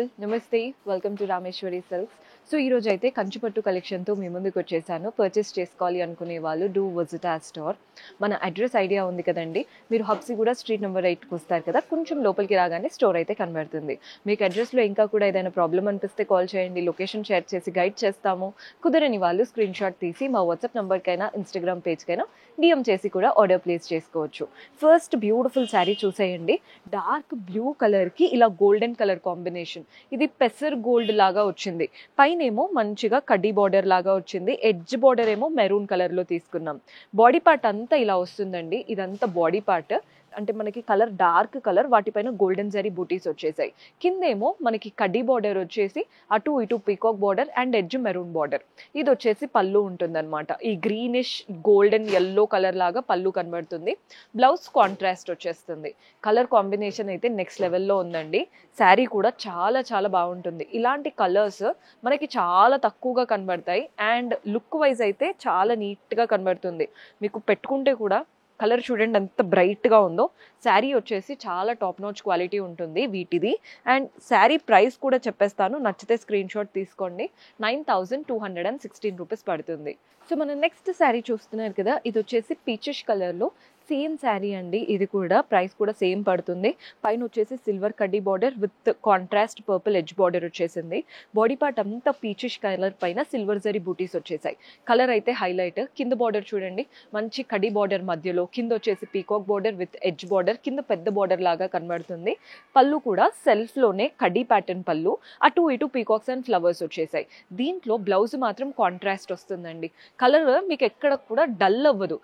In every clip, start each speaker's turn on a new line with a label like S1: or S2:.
S1: all, Namaste, welcome to Rameshwari Silks. So ఈరోజు అయితే కంచిపట్టు కలెక్షన్తో మీ ముందుకు వచ్చేసాను. పర్చేస్ చేసుకోవాలి అనుకునే వాళ్ళు డూ విజిట్ ఆ స్టోర్. మన అడ్రస్ ఐడియా ఉంది కదండి, మీరు హబ్సిగూడ స్ట్రీట్ నెంబర్ 8కి వస్తారు కదా, కొంచెం లోపలికి రాగానే స్టోర్ అయితే కనబడుతుంది. మీకు అడ్రస్లో ఇంకా కూడా ఏదైనా ప్రాబ్లం అనిపిస్తే కాల్ చేయండి, లొకేషన్ షేర్ చేసి గైడ్ చేస్తాము. కుదరని వాళ్ళు స్క్రీన్ షాట్ తీసి మా వాట్సాప్ నెంబర్కైనా ఇన్స్టాగ్రామ్ పేజ్కైనా డిఎం చేసి కూడా ఆర్డర్ ప్లేస్ చేసుకోవచ్చు. ఫస్ట్ బ్యూటిఫుల్ శారీ చూసేయండి. డార్క్ బ్లూ కలర్కి ఇలా గోల్డెన్ కలర్ కాంబినేషన్, ఇది పెసర్ గోల్డ్ లాగా వచ్చింది. పైనేమో మంచిగా కడ్డీ బార్డర్ లాగా వచ్చింది, ఎడ్జ్ బార్డర్ ఏమో మెరూన్ కలర్లో తీసుకున్నాం. బాడీ పార్ట్ అంతా ఇలా వస్తుందండి, ఇదంతా బాడీ పార్ట్. అంటే మనకి కలర్ డార్క్ కలర్, వాటిపైన గోల్డెన్ జరీ బూటీస్ వచ్చేసాయి. కిందేమో మనకి కడ్డీ బార్డర్ వచ్చేసి అటు ఇటు peacock border and edge maroon border. ఇది వచ్చేసి పళ్ళు ఉంటుందన్నమాట. ఈ గ్రీనిష్ గోల్డెన్ ఎల్లో కలర్ లాగా పళ్ళు కనబడుతుంది. బ్లౌజ్ కాంట్రాస్ట్ వచ్చేస్తుంది. కలర్ కాంబినేషన్ అయితే నెక్స్ట్ లెవెల్లో ఉందండి. శారీ కూడా చాలా చాలా బాగుంటుంది. ఇలాంటి కలర్స్ మనకి చాలా తక్కువగా కనబడతాయి అండ్ లుక్ వైజ్ అయితే చాలా నీట్గా కనబడుతుంది. మీకు పెట్టుకుంటే కూడా కలర్ చూడండి ఎంత బ్రైట్గా ఉందో. శారీ వచ్చేసి చాలా టాప్ నాచ్ క్వాలిటీ ఉంటుంది వీటిది. అండ్ శారీ ప్రైస్ కూడా చెప్పేస్తాను, నచ్చితే స్క్రీన్ షాట్ తీసుకోండి. 9216 రూపీస్ పడుతుంది. సో మనం నెక్స్ట్ శారీ చూస్తున్నారు కదా, ఇది వచ్చేసి పీచిష్ కలర్లో సేమ్ శారీ అండి. ఇది కూడా ప్రైస్ కూడా సేమ్ పడుతుంది. పైన వచ్చేసి సిల్వర్ కడ్డీ border with contrast purple edge border వచ్చేసింది. బాడీ పార్ట్ అంతా పీచిష్ కలర్ పైన సిల్వర్ జరీ బూటీస్ వచ్చేసాయి. కలర్ అయితే హైలైట్. కింద బార్డర్ చూడండి, మంచి కడ్డీ బార్డర్ మధ్యలో, కింద వచ్చేసి peacock border with edge border, కింద పెద్ద బార్డర్ లాగా కనబడుతుంది. పళ్ళు కూడా సెల్ఫ్లోనే కడ్డీ ప్యాటర్న్ పళ్ళు, అటు ఇటు పీకాక్స్ అండ్ ఫ్లవర్స్ వచ్చేసాయి. దీంట్లో బ్లౌజ్ మాత్రం కాంట్రాస్ట్ వస్తుందండి. కలర్ మీకు ఎక్కడ కూడా డల్ అవ్వదు,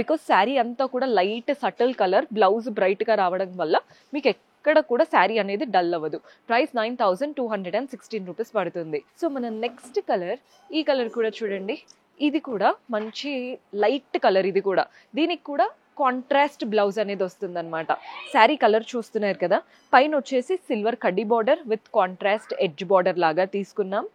S1: బికాస్ శారీ అంతా కూడా లైట్ సటిల్ కలర్, బ్లౌజ్ బ్రైట్గా రావడం వల్ల మీకు ఎక్కడ కూడా శారీ అనేది డల్ అవ్వదు. ప్రైస్ 9216 రూపీస్ పడుతుంది. సో మన నెక్స్ట్ కలర్, ఈ కలర్ కూడా చూడండి, ఇది కూడా మంచి లైట్ కలర్. ఇది కూడా, దీనికి కూడా కాంట్రాస్ట్ బ్లౌజ్ అనేది వస్తుంది అనమాట. శారీ కలర్ చూస్తున్నారు కదా, పైన వచ్చేసి సిల్వర్ కడ్డీ border with contrast edge border లాగా తీసుకున్నాం.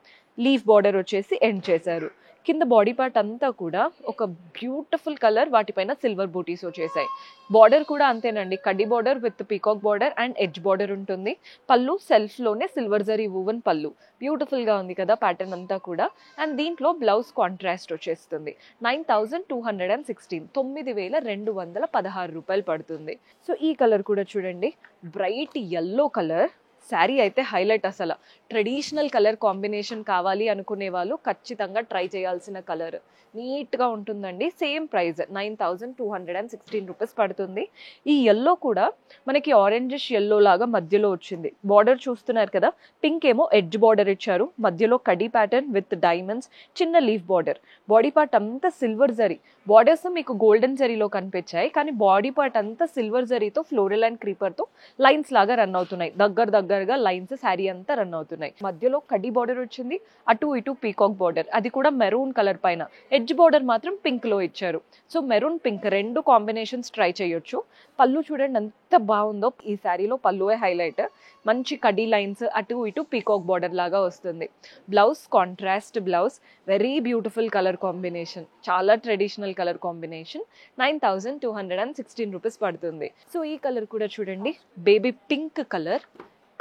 S1: లీఫ్ బార్డర్ వచ్చేసి ఎండ్ చేశారు. కింద బాడీ పార్ట్ అంతా కూడా ఒక బ్యూటిఫుల్ కలర్, వాటిపైన సిల్వర్ బూటీస్ వచ్చేసాయి. బార్డర్ కూడా అంతేనండి, కడ్డీ border with peacock border and edge border ఉంటుంది. పళ్ళు సెల్ఫ్లోనే సిల్వర్ జరీ వూవన్ పళ్ళు, బ్యూటిఫుల్గా ఉంది కదా ప్యాటర్న్ అంతా కూడా. అండ్ దీంట్లో బ్లౌజ్ కాంట్రాస్ట్ వచ్చేస్తుంది. 9216 9216 రూపాయలు పడుతుంది. సో ఈ కలర్ కూడా చూడండి, బ్రైట్ ఎల్లో కలర్. శారీ అయితే హైలైట్. అసలు ట్రెడిషనల్ కలర్ కాంబినేషన్ కావాలి అనుకునే వాళ్ళు ఖచ్చితంగా ట్రై చేయాల్సిన కలర్. నీట్గా ఉంటుందండి. సేమ్ ప్రైస్ 9216 రూపీస్ పడుతుంది. ఈ ఎల్లో కూడా మనకి ఆరెంజిష్ ఎల్లో లాగా మధ్యలో వచ్చింది. బార్డర్ చూస్తున్నారు కదా, పింక్ ఏమో ఎడ్జ్ బార్డర్ ఇచ్చారు, మధ్యలో కడీ ప్యాటర్న్ విత్ డైమండ్స్, చిన్న లీఫ్ బార్డర్. బాడీ పార్ట్ అంతా సిల్వర్ జరీ. బార్డర్స్ మీకు గోల్డెన్ జరీలో కనిపించాయి, కానీ బాడీ పార్ట్ అంతా సిల్వర్ జరీతో ఫ్లోరల్ అండ్ క్రీపర్తో లైన్స్ లాగా రన్ అవుతున్నాయి. దగ్గరగా లైన్స్ శారీ అంతా రన్ అవుతున్నాయి. మధ్యలో కడ్డీ బార్డర్ వచ్చింది, అటు ఇటు పీకాక్ బార్డర్, అది కూడా మెరూన్ కలర్ పైన. ఎడ్జ్ బార్డర్ మాత్రం పింక్ లో ఇచ్చారు. సో మెరూన్ పింక్ రెండు కాంబినేషన్స్ ట్రై చేయొచ్చు. పళ్ళు చూడండి ఎంత బాగుందో. ఈ శారీలో పళ్ళువే హైలైట్. మంచి కడ్డీ లైన్స్, అటు ఇటు పీకాక్ బార్డర్ లాగా వస్తుంది. Blouse contrast blouse, very beautiful colour combination, చాలా ట్రెడిషనల్ కలర్ కాంబినేషన్. 9216 రూపీస్ పడుతుంది. సో ఈ కలర్ కూడా చూడండి, బేబీ పింక్ కలర్.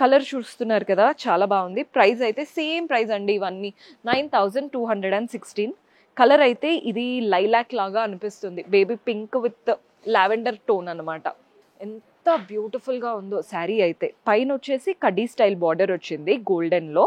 S1: కలర్ చూస్తున్నారు కదా, చాలా బాగుంది. ప్రైస్ అయితే సేమ్ ప్రైస్ అండి, ఇవన్నీ 9216. కలర్ అయితే ఇది లైలాక్ లాగా అనిపిస్తుంది, baby pink with lavender tone అనమాట. ఎంత బ్యూటిఫుల్గా ఉందో శారీ అయితే. పైన వచ్చేసి కడ్డీ స్టైల్ బార్డర్ వచ్చింది, గోల్డెన్లో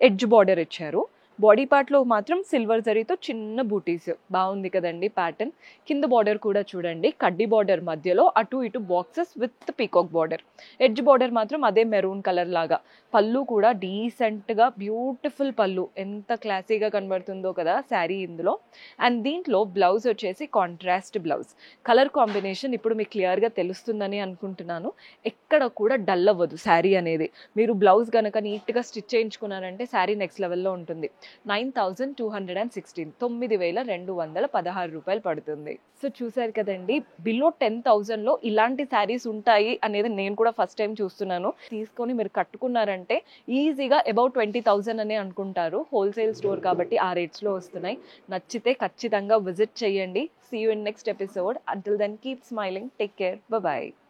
S1: ఎడ్జ్ బార్డర్ ఇచ్చారు. బాడీ పార్ట్లో మాత్రం సిల్వర్ జరీతో చిన్న బూటీస్, బాగుంది కదండి ప్యాటర్న్. కింద బార్డర్ కూడా చూడండి, కడ్డీ బార్డర్ మధ్యలో అటు ఇటు boxes with peacock border. Edge border మాత్రం అదే మెరూన్ కలర్ లాగా. పళ్ళు కూడా డీసెంట్గా బ్యూటిఫుల్ పళ్ళు, ఎంత క్లాసీగా కనబడుతుందో కదా శారీ ఇందులో. అండ్ దీంట్లో బ్లౌజ్ వచ్చేసి కాంట్రాస్ట్ బ్లౌజ్. కలర్ కాంబినేషన్ ఇప్పుడు మీకు క్లియర్గా తెలుస్తుందని అనుకుంటున్నాను. ఎక్కడ కూడా డల్ అవ్వదు శారీ అనేది. మీరు బ్లౌజ్ కనుక నీట్గా స్టిచ్ చేయించుకున్నారంటే శారీ నెక్స్ట్ లెవెల్లో ఉంటుంది. 9216 9216 రూపాయలు పడుతుంది. సో చూసారు కదండి, బిలో 10,000లో ఇలాంటి శారీస్ ఉంటాయి అనేది నేను కూడా ఫస్ట్ టైం చూస్తున్నాను. తీసుకొని మీరు కట్టుకున్నారంటే ఈజీగా అబౌట్ 20,000 అనే అనుకుంటారు. హోల్సేల్ స్టోర్ కాబట్టి ఆ రేట్స్లో వస్తున్నాయి. నచ్చితే ఖచ్చితంగా విజిట్ చేయండి. See you in next episode. Until then, keep smiling. Take care. Bye-bye.